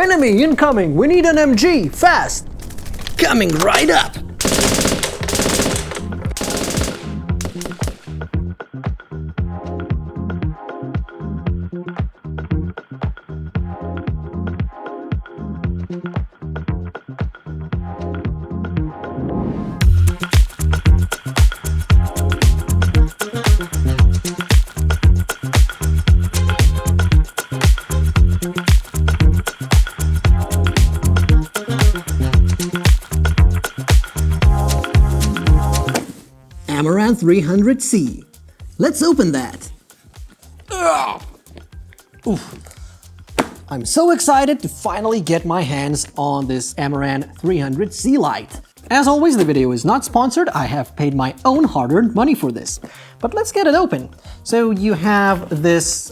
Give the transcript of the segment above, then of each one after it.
Enemy incoming! We need an MG! Fast! Coming right up! Amaran 300c. Let's open that. Oof. I'm so excited to finally get my hands on this Amaran 300c light. As always, the video is not sponsored. I have paid my own hard-earned money for this. But let's get it open. So you have this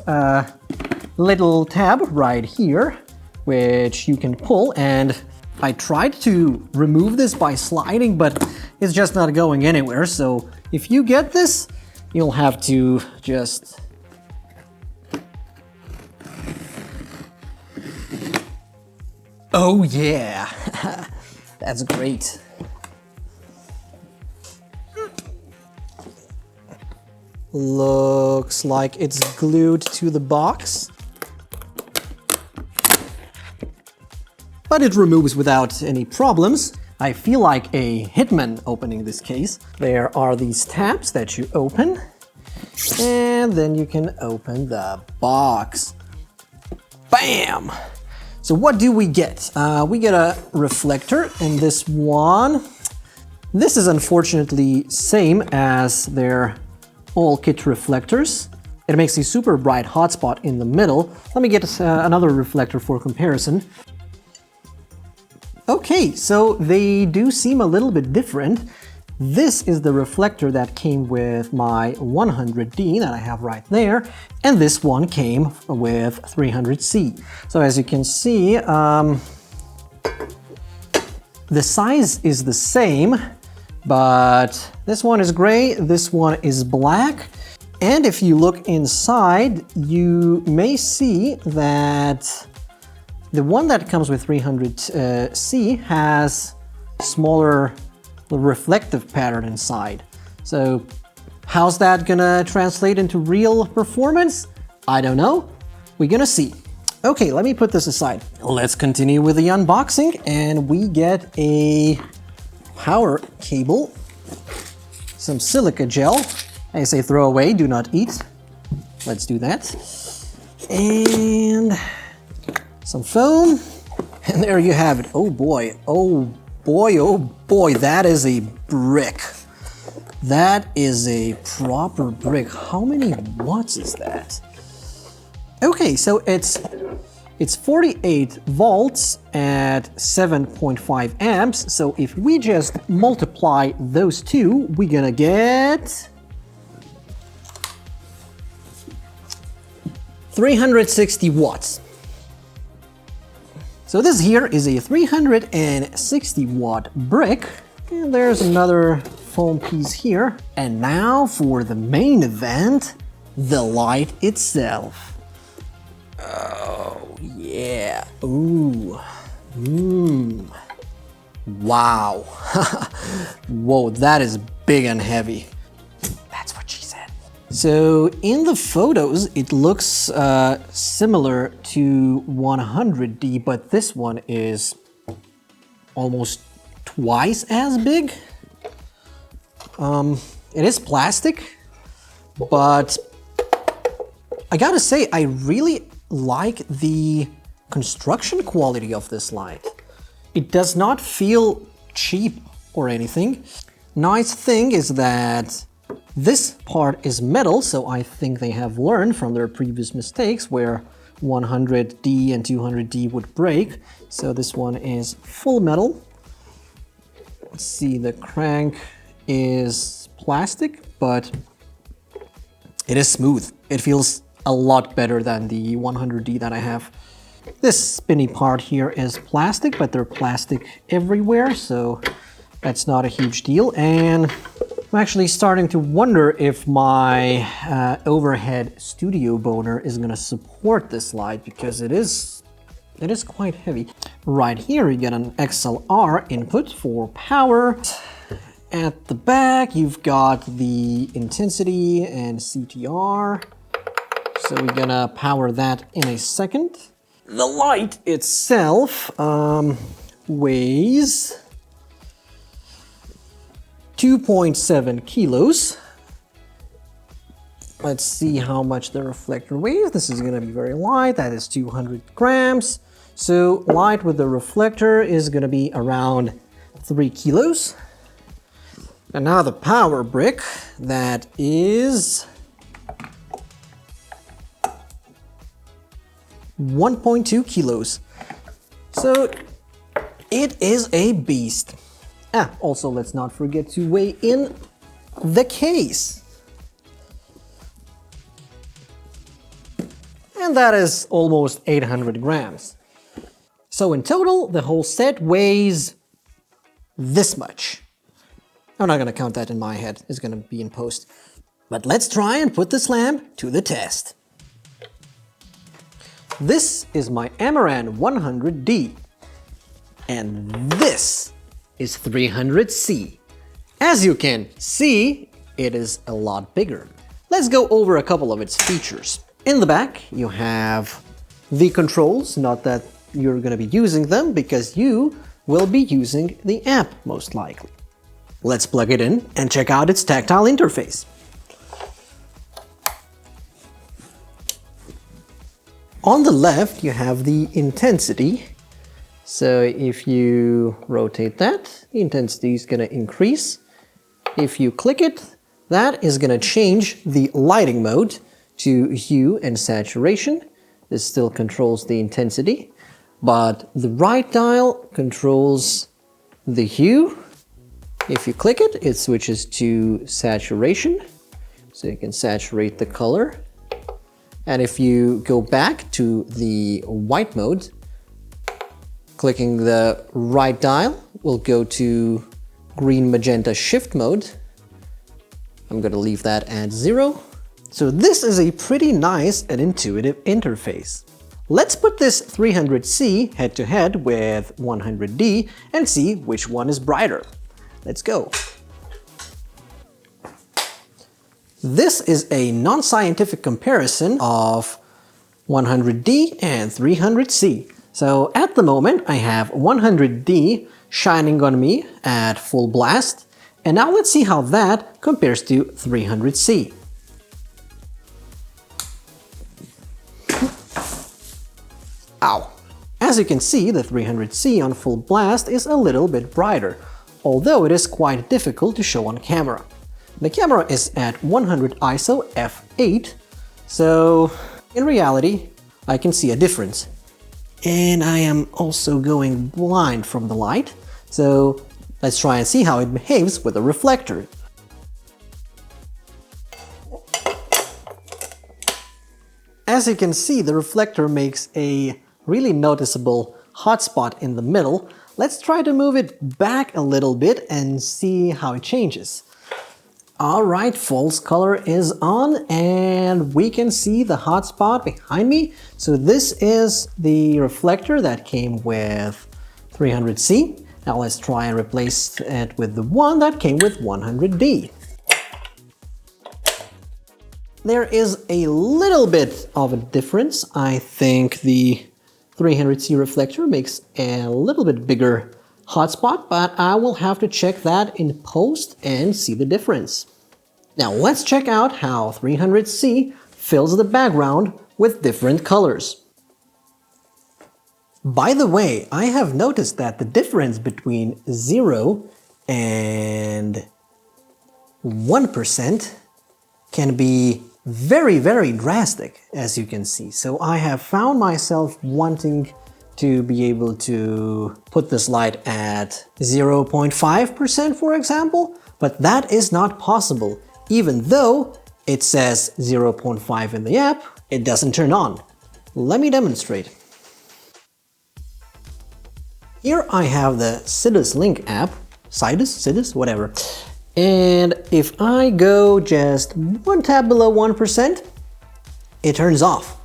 little tab right here, which you can pull, and I tried to remove this by sliding, but it's just not going anywhere. So if you get this, you'll have to just... Oh yeah, that's great. Looks like it's glued to the box. But it removes without any problems. I feel like a hitman opening this case. There are these tabs that you open, and then you can open the box. Bam! So what do we get? We get a reflector, and this one, this is unfortunately same as their all kit reflectors. It makes a super bright hotspot in the middle. Let me get another reflector for comparison. Okay, so they do seem a little bit different. This is the reflector that came with my 100D that I have right there, and this one came with 300C. So as you can see, the size is the same, but this one is gray, this one is black. And if you look inside, you may see that the one that comes with 300C has smaller reflective pattern inside. So how's that gonna translate into real performance? I don't know. We're gonna see. Okay, let me put this aside. Let's continue with the unboxing, and we get a power cable, some silica gel. I say throw away, do not eat. Let's do that. And some foam, and there you have it. Oh boy, oh boy, oh boy, that is a brick. That is a proper brick. How many watts is that? Okay, so it's 48 volts at 7.5 amps. So if we just multiply those two, we're gonna get 360 watts. So this here is a 360 watt brick, and there's another foam piece here. And now for the main event, the light itself. Oh yeah, ooh, wow. Whoa, that is big and heavy. That's what she said. So in the photos, it looks similar to 100D, but this one is almost twice as big. It is plastic, but I gotta say, I really like the construction quality of this light. It does not feel cheap or anything. Nice thing is that this part is metal, so I think they have learned from their previous mistakes where 100D and 200D would break. So this one is full metal. Let's see, the crank is plastic, but it is smooth. It feels a lot better than the 100D that I have. This spinny part here is plastic, but they're plastic everywhere, so that's not a huge deal. And I'm actually starting to wonder if my overhead studio boner is gonna support this light, because it is It is quite heavy. Right here you get an XLR input for power. At the back you've got the intensity and CTR. So we're gonna power that in a second. The light itself weighs 2.7 kilos. Let's see how much the reflector weighs. This is going to be very light. That is 200 grams. So light with the reflector is going to be around 3 kilos. And now the power brick, that is 1.2 kilos. So it is a beast. Also let's not forget to weigh in the case. And that is almost 800 grams. So in total, the whole set weighs this much. I'm not gonna count that in my head, it's gonna be in post. But let's try and put this lamp to the test. This is my Amaran 300d. And this is 300c. As you can see, it is a lot bigger. Let's go over a couple of its features. In the back, you have the controls, not that you're going to be using them because you will be using the app most likely. Let's plug it in and check out its tactile interface. On the left, you have the intensity. So if you rotate that, the intensity is going to increase. If you click it, that is going to change the lighting mode to hue and saturation. This still controls the intensity, but the right dial controls the hue. If you click it, it switches to saturation, so you can saturate the color. And if you go back to the white mode, clicking the right dial will go to green magenta shift mode. I'm going to leave that at 0. So this is a pretty nice and intuitive interface. Let's put this 300c head to head with 100d and see which one is brighter. Let's go. This is a non-scientific comparison of 100d and 300c. So at the moment I have 100d shining on me at full blast, and now let's see how that compares to 300c. Ow! As you can see, the 300c on full blast is a little bit brighter, although it is quite difficult to show on camera. The camera is at 100 ISO f8, so in reality I can see a difference. And I am also going blind from the light, so let's try and see how it behaves with a reflector. As you can see, the reflector makes a really noticeable hotspot in the middle. Let's try to move it back a little bit and see how it changes. Alright, false color is on and we can see the hotspot behind me. So this is the reflector that came with 300c. Now let's try and replace it with the one that came with 100d. There is a little bit of a difference. I think the 300c reflector makes a little bit bigger hotspot, but I will have to check that in post and see the difference. Now let's check out how 300c fills the background with different colors. By the way, I have noticed that the difference between 0 and 1% can be very drastic, as you can see. So I have found myself wanting to be able to put this light at 0.5%, for example, but that is not possible. Even though it says 0.5 in the app, it doesn't turn on. Let me demonstrate. Here I have the Sidus Link app, Sidus, whatever. And if I go just one tab below 1%, it turns off.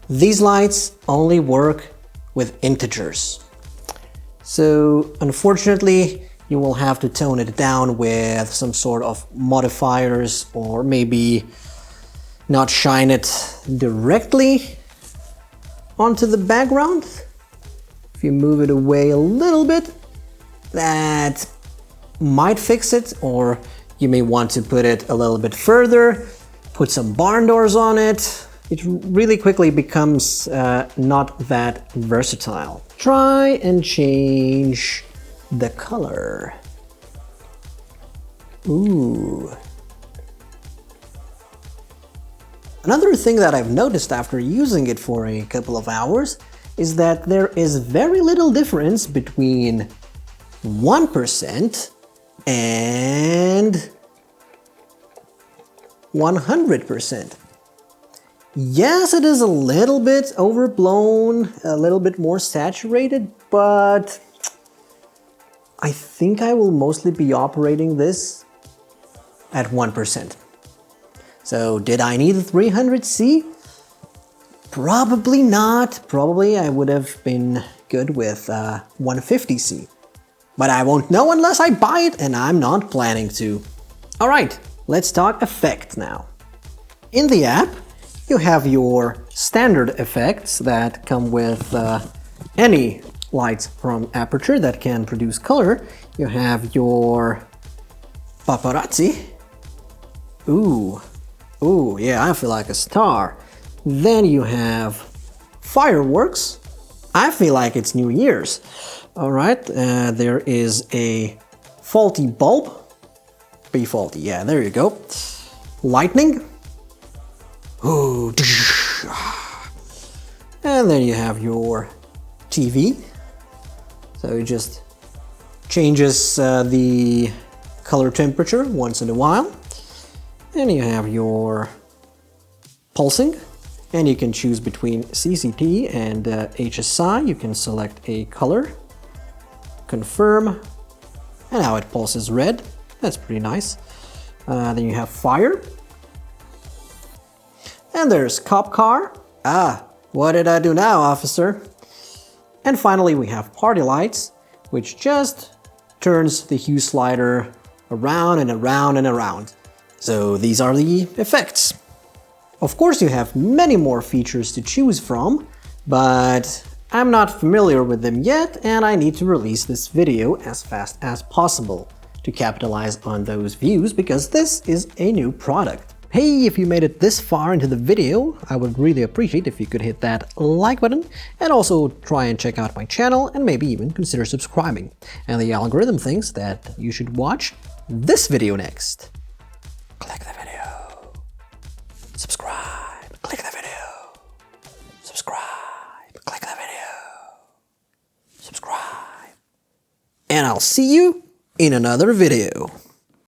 These lights only work with integers. So unfortunately, you will have to tone it down with some sort of modifiers, or maybe not shine it directly onto the background. If you move it away a little bit, that might fix it, or you may want to put it a little bit further, put some barn doors on it. It really quickly becomes not that versatile. Try and change the color. Ooh. Another thing that I've noticed after using it for a couple of hours is that there is very little difference between 1% and 100%. Yes, it is a little bit overblown, a little bit more saturated, but I think I will mostly be operating this at 1%. So did I need a 300c? Probably not. Probably I would have been good with 150c. But I won't know unless I buy it, and I'm not planning to. Alright, let's talk effects now. In the app, you have your standard effects that come with any lights from Aperture that can produce color. You have your paparazzi. Ooh, yeah, I feel like a star. Then you have fireworks. I feel like it's New Year's. All right, there is a faulty bulb. Be faulty, yeah, there you go. Lightning. Ooh, and then you have your TV. So it just changes the color temperature once in a while. And you have your pulsing, and you can choose between CCT and HSI. You can select a color, confirm, and now it pulses red. That's pretty nice. Then you have fire. And there's cop car. Ah, what did I do now, officer? And finally we have party lights, which just turns the hue slider around and around and around. So these are the effects. Of course you have many more features to choose from, but I'm not familiar with them yet, and I need to release this video as fast as possible to capitalize on those views, because this is a new product. Hey, if you made it this far into the video, I would really appreciate if you could hit that like button, and also try and check out my channel, and maybe even consider subscribing. And the algorithm thinks that you should watch this video next. Click the video. Subscribe. Click the video. Subscribe. Click the video. Subscribe. And I'll see you in another video.